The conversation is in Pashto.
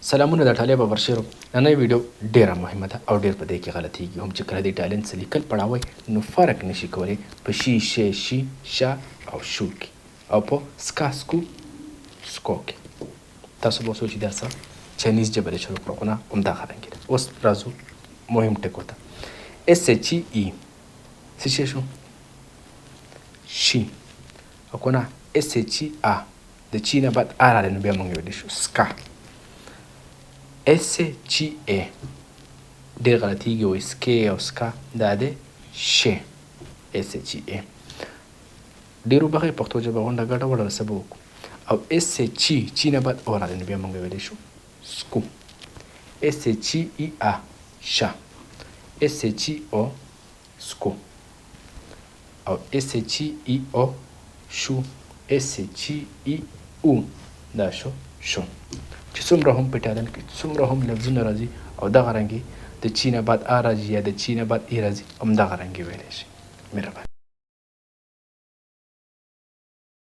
سلامونه د طالب ورشيرو نن ویډیو ډیره مهمه ده او ډیر په دې کې غلطيږي هم چې کله د ټالنت سلیکل پړاوي نو فرق نشي کولای په شي شا او شو کې او په سکاسکو سکو کې تاسو به سوچ دا څه چاینیز ژبه شروع کړو نه هم دا غرانګي اوس راځو مهم ټکو ته اس اچ ای څه شو شي او کنه اس اچ ا د چینه بعد ار نه بیا مونږ ویل شو سکا اس چی ای ډېر غلطیږي وایي سکې او سکا دا دی ش اس چی ای ډېرو بغې پښتو ژبه غونډه ګډه وړه څه به وکړو او اس چی نه بعد او راغلی بیا موږ ویلی شو سکو اس چی ای ا شه اس چی او سکو او اس چی ای او شو اس چی ای او دا شو چې څومره هم په ټالنت کې څومره هم لفظونه راځي او دغه رنګې د چی نه بعد ا راځي یا د چی نه بعد ای راځي همدغه رنګې ویلی شي مهرباني